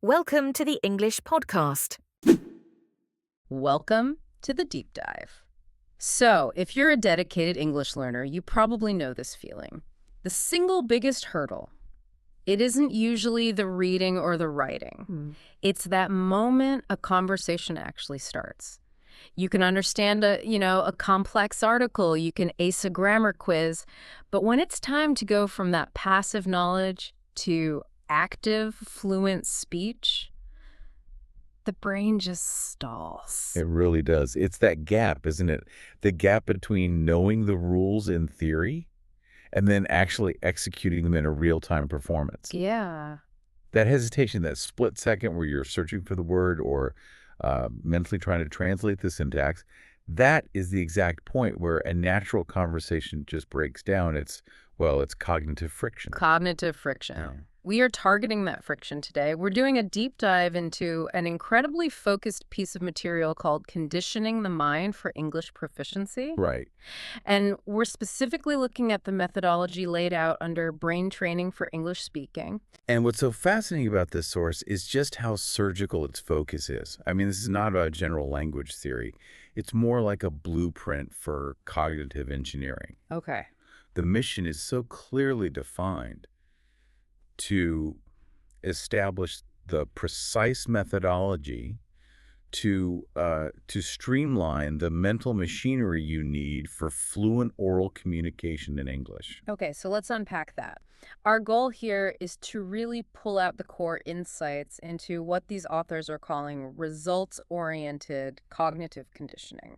Welcome to the English podcast. Welcome to the deep dive. So, if you're a dedicated English learner, you probably know this feeling. The single biggest hurdle, it isn't usually the reading or the writing. It's that moment a conversation actually starts. You can understand a complex article, you can ace a grammar quiz, but when it's time to go from that passive knowledge to active, fluent speech, the brain just stalls. It really does. It's that gap, isn't it? The gap between knowing the rules in theory and then actually executing them in a real-time performance. Yeah. That hesitation, that split second where you're searching for the word or mentally trying to translate the syntax, that is the exact point where a natural conversation just breaks down. It's cognitive friction. Cognitive friction. Yeah. We are targeting that friction today. We're doing a deep dive into an incredibly focused piece of material called Conditioning the Mind for English Proficiency. Right. And we're specifically looking at the methodology laid out under Brain Training for English Speaking. And what's so fascinating about this source is just how surgical its focus is. I mean, this is not about general language theory. It's more like a blueprint for cognitive engineering. Okay. The mission is so clearly defined to establish the precise methodology to streamline the mental machinery you need for fluent oral communication in English. Okay, so let's unpack that. Our goal here is to really pull out the core insights into what these authors are calling results-oriented cognitive conditioning.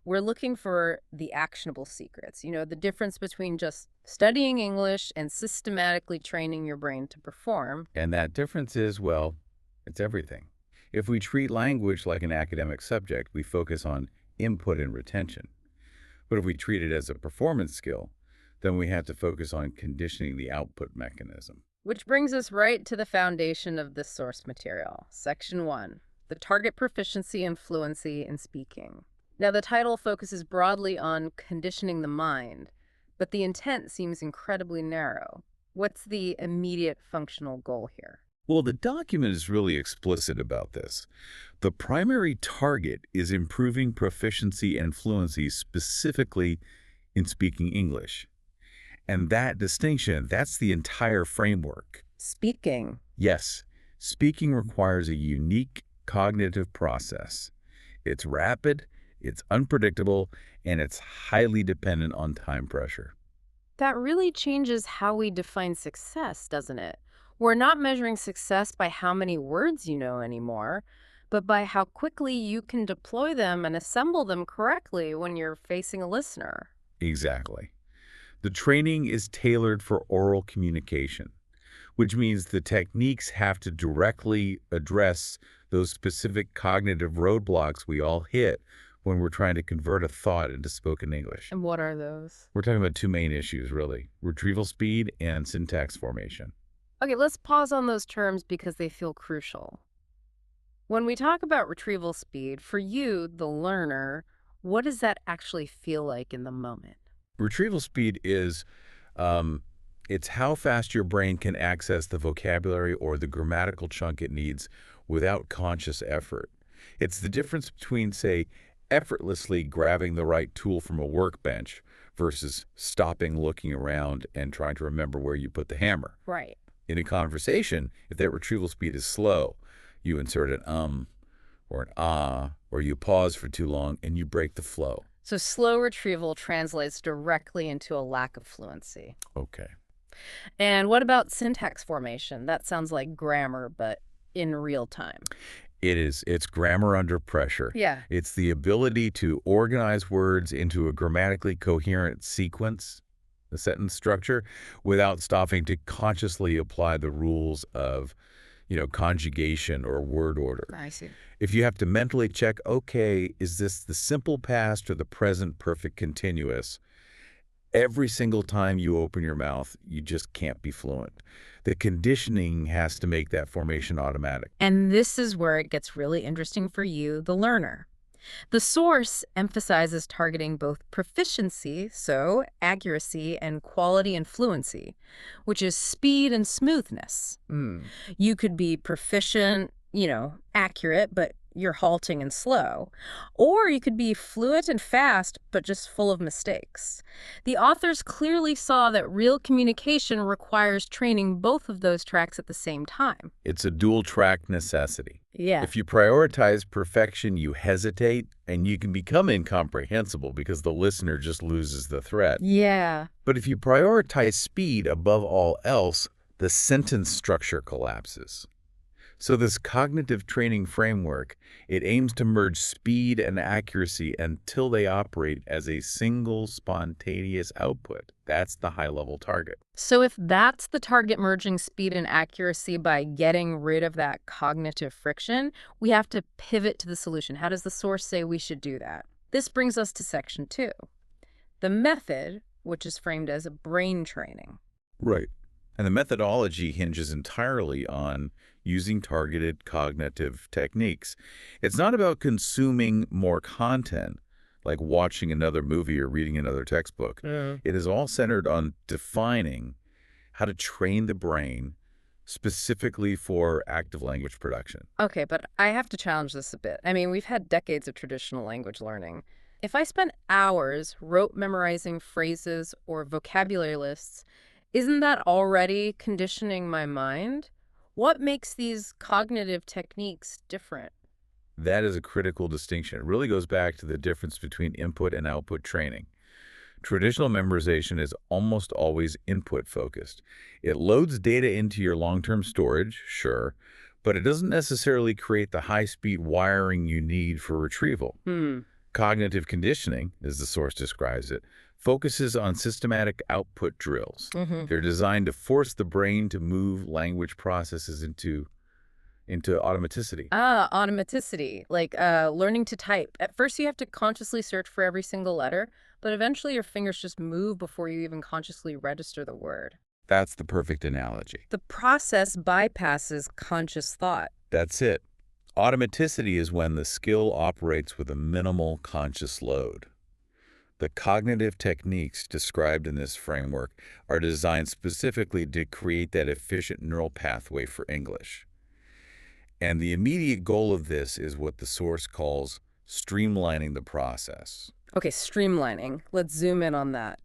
We're looking for the actionable secrets, the difference between just studying English and systematically training your brain to perform. And that difference is, well, it's everything. If we treat language like an academic subject, we focus on input and retention. But if we treat it as a performance skill, then we have to focus on conditioning the output mechanism. Which brings us right to the foundation of this source material, Section 1, the target proficiency and fluency in speaking. Now, the title focuses broadly on conditioning the mind, but the intent seems incredibly narrow. What's the immediate functional goal here? Well, the document is really explicit about this. The primary target is improving proficiency and fluency specifically in speaking English. And that distinction, that's the entire framework. Speaking. Yes, speaking requires a unique cognitive process. It's rapid, it's unpredictable, and it's highly dependent on time pressure. That really changes how we define success, doesn't it? We're not measuring success by how many words you know anymore, but by how quickly you can deploy them and assemble them correctly when you're facing a listener. Exactly. The training is tailored for oral communication, which means the techniques have to directly address those specific cognitive roadblocks we all hit when we're trying to convert a thought into spoken English. And what are those? We're talking about two main issues, really: retrieval speed and syntax formation. Okay, let's pause on those terms because they feel crucial. When we talk about retrieval speed, for you, the learner, what does that actually feel like in the moment? Retrieval speed is it's how fast your brain can access the vocabulary or the grammatical chunk it needs without conscious effort. It's the difference between, say, effortlessly grabbing the right tool from a workbench versus stopping, looking around, and trying to remember where you put the hammer. Right. In a conversation, if that retrieval speed is slow, you insert an or an ah, or you pause for too long and you break the flow. So slow retrieval translates directly into a lack of fluency. Okay. And what about syntax formation? That sounds like grammar, but in real time. It is. It's grammar under pressure. Yeah. It's the ability to organize words into a grammatically coherent sequence, the sentence structure, without stopping to consciously apply the rules of, conjugation or word order. I see. If you have to mentally check, okay, is this the simple past or the present perfect continuous? Every single time you open your mouth, you just can't be fluent. The conditioning has to make that formation automatic. And this is where it gets really interesting for you, the learner. The source emphasizes targeting both proficiency, so accuracy, and quality and fluency, which is speed and smoothness. You could be proficient, accurate, but you're halting and slow. Or you could be fluent and fast, but just full of mistakes. The authors clearly saw that real communication requires training both of those tracks at the same time. It's a dual-track necessity. Yeah. If you prioritize perfection, you hesitate, and you can become incomprehensible because the listener just loses the thread. Yeah. But if you prioritize speed above all else, the sentence structure collapses. So this cognitive training framework, it aims to merge speed and accuracy until they operate as a single spontaneous output. That's the high-level target. So if that's the target, merging speed and accuracy by getting rid of that cognitive friction, we have to pivot to the solution. How does the source say we should do that? This brings us to section 2, the method, which is framed as a brain training. Right. And the methodology hinges entirely on using targeted cognitive techniques. It's not about consuming more content, like watching another movie or reading another textbook. It is all centered on defining how to train the brain specifically for active language production. Okay, but I have to challenge this a bit. I mean, we've had decades of traditional language learning. If I spent hours rote memorizing phrases or vocabulary lists, isn't that already conditioning my mind? What makes these cognitive techniques different? That is a critical distinction. It really goes back to the difference between input and output training. Traditional memorization is almost always input-focused. It loads data into your long-term storage, sure, but it doesn't necessarily create the high-speed wiring you need for retrieval. Cognitive conditioning, as the source describes it, focuses on systematic output drills. They're designed to force the brain to move language processes into automaticity. Automaticity, like learning to type. At first, you have to consciously search for every single letter, but eventually your fingers just move before you even consciously register the word. That's the perfect analogy. The process bypasses conscious thought. That's it. Automaticity is when the skill operates with a minimal conscious load. The cognitive techniques described in this framework are designed specifically to create that efficient neural pathway for English. And the immediate goal of this is what the source calls streamlining the process. Okay, streamlining. Let's zoom in on that.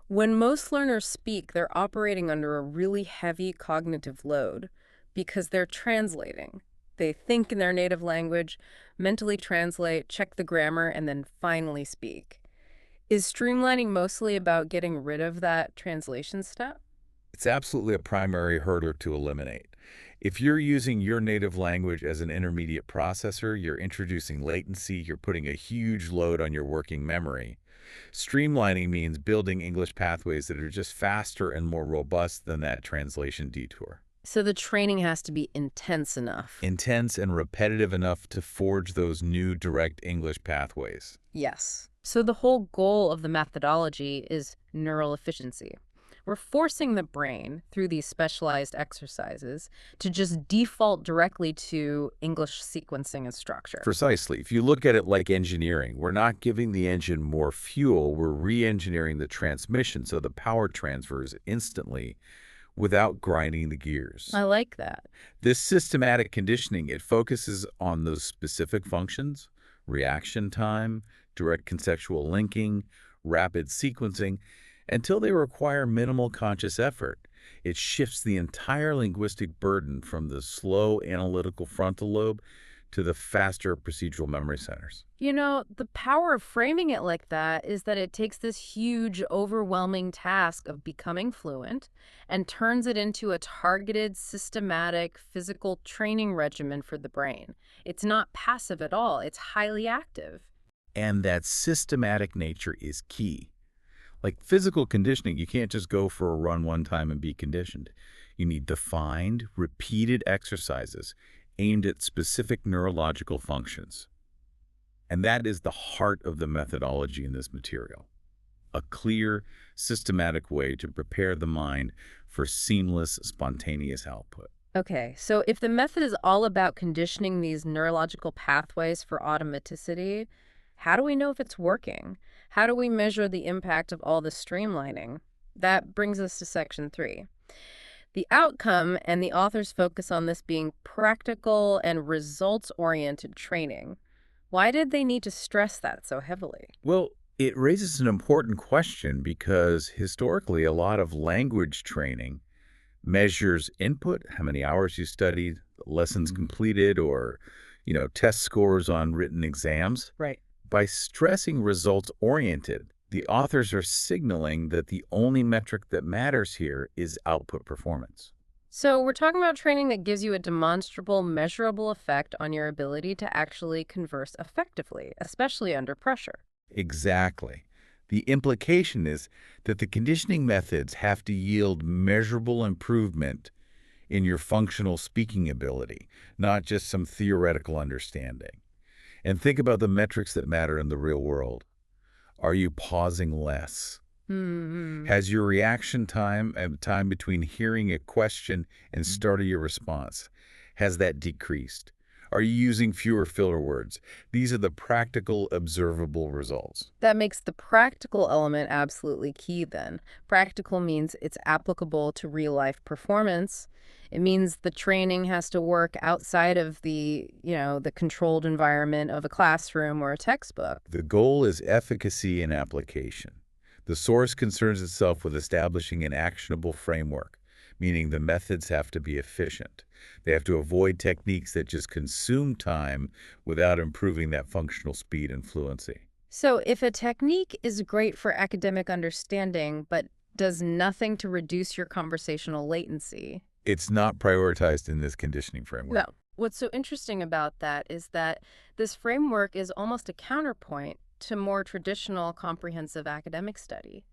When most learners speak, they're operating under a really heavy cognitive load because they're translating. They think in their native language, mentally translate, check the grammar, and then finally speak. Is streamlining mostly about getting rid of that translation step? It's absolutely a primary hurdle to eliminate. If you're using your native language as an intermediate processor, you're introducing latency, you're putting a huge load on your working memory. Streamlining means building English pathways that are just faster and more robust than that translation detour. So the training has to be intense enough. Intense and repetitive enough to forge those new direct English pathways. Yes. So the whole goal of the methodology is neural efficiency. We're forcing the brain, through these specialized exercises, to just default directly to English sequencing and structure. Precisely. If you look at it like engineering, we're not giving the engine more fuel, we're re-engineering the transmission so the power transfers instantly without grinding the gears. I like that. This systematic conditioning, it focuses on those specific functions, reaction time, direct conceptual linking, rapid sequencing, until they require minimal conscious effort. It shifts the entire linguistic burden from the slow analytical frontal lobe to the faster procedural memory centers. You know, the power of framing it like that is that it takes this huge, overwhelming task of becoming fluent and turns it into a targeted, systematic, physical training regimen for the brain. It's not passive at all. It's highly active. And that systematic nature is key. Like physical conditioning, you can't just go for a run one time and be conditioned. You need defined, repeated exercises aimed at specific neurological functions. And that is the heart of the methodology in this material. A clear, systematic way to prepare the mind for seamless, spontaneous output. Okay, so if the method is all about conditioning these neurological pathways for automaticity, how do we know if it's working? How do we measure the impact of all the streamlining? That brings us to section 3. The outcome and the author's focus on this being practical and results-oriented training. Why did they need to stress that so heavily? Well, it raises an important question because historically a lot of language training measures input, how many hours you studied, lessons completed, or, test scores on written exams. Right. By stressing results-oriented, the authors are signaling that the only metric that matters here is output performance. So we're talking about training that gives you a demonstrable, measurable effect on your ability to actually converse effectively, especially under pressure. Exactly. The implication is that the conditioning methods have to yield measurable improvement in your functional speaking ability, not just some theoretical understanding. And think about the metrics that matter in the real world. Are you pausing less? Hmm. Has your reaction time and time between hearing a question and starting your response, has that decreased? Are you using fewer filler words? These are the practical, observable results. That makes the practical element absolutely key then. Practical means it's applicable to real life performance. It means the training has to work outside of the controlled environment of a classroom or a textbook. The goal is efficacy and application. The source concerns itself with establishing an actionable framework, meaning the methods have to be efficient. They have to avoid techniques that just consume time without improving that functional speed and fluency. So if a technique is great for academic understanding but does nothing to reduce your conversational latency. It's not prioritized in this conditioning framework. No. What's so interesting about that is that this framework is almost a counterpoint to more traditional comprehensive academic study.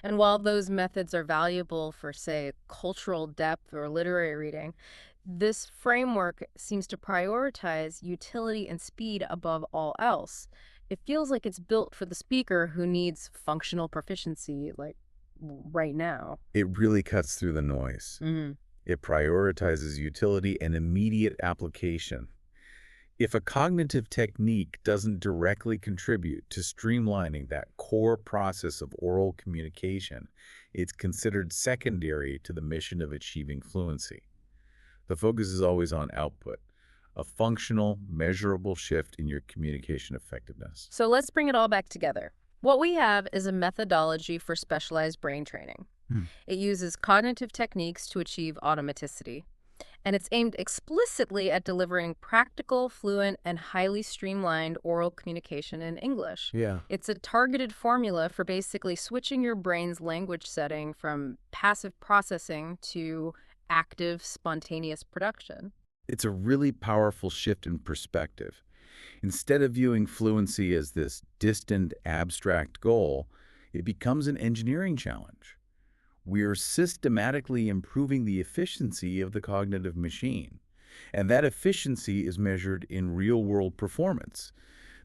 And while those methods are valuable for, say, cultural depth or literary reading, this framework seems to prioritize utility and speed above all else. It feels like it's built for the speaker who needs functional proficiency, like right now. It really cuts through the noise. It prioritizes utility and immediate application. If a cognitive technique doesn't directly contribute to streamlining that core process of oral communication, it's considered secondary to the mission of achieving fluency. The focus is always on output, a functional, measurable shift in your communication effectiveness. So let's bring it all back together. What we have is a methodology for specialized brain training. It uses cognitive techniques to achieve automaticity, and it's aimed explicitly at delivering practical, fluent, and highly streamlined oral communication in English. Yeah. It's a targeted formula for basically switching your brain's language setting from passive processing to active, spontaneous production. It's a really powerful shift in perspective. Instead of viewing fluency as this distant, abstract goal, it becomes an engineering challenge. We're systematically improving the efficiency of the cognitive machine. And that efficiency is measured in real-world performance,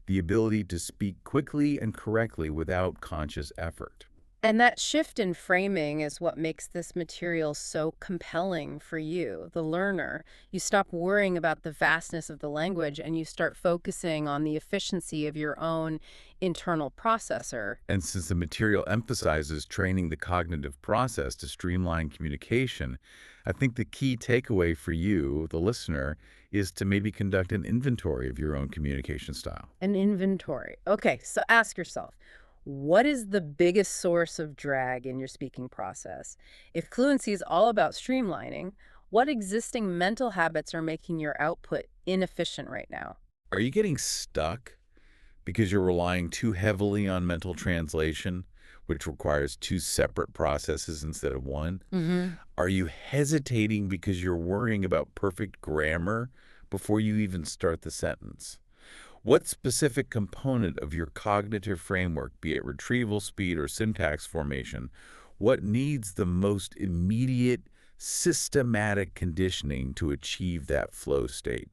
the ability to speak quickly and correctly without conscious effort. And that shift in framing is what makes this material so compelling for you, the learner. You stop worrying about the vastness of the language and you start focusing on the efficiency of your own internal processor. And since the material emphasizes training the cognitive process to streamline communication, I think the key takeaway for you, the listener, is to maybe conduct an inventory of your own communication style. An inventory. Okay, so ask yourself, what is the biggest source of drag in your speaking process? If fluency is all about streamlining, what existing mental habits are making your output inefficient right now? Are you getting stuck because you're relying too heavily on mental translation, which requires two separate processes instead of one? Are you hesitating because you're worrying about perfect grammar before you even start the sentence? What specific component of your cognitive framework, be it retrieval speed or syntax formation, what needs the most immediate, systematic conditioning to achieve that flow state?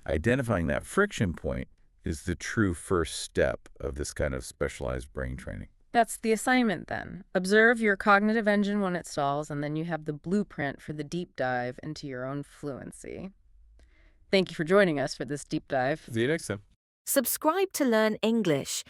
Identifying that friction point is the true first step of this kind of specialized brain training. That's the assignment then. Observe your cognitive engine when it stalls, and then you have the blueprint for the deep dive into your own fluency. Thank you for joining us for this deep dive. See you next time. Subscribe to learn English.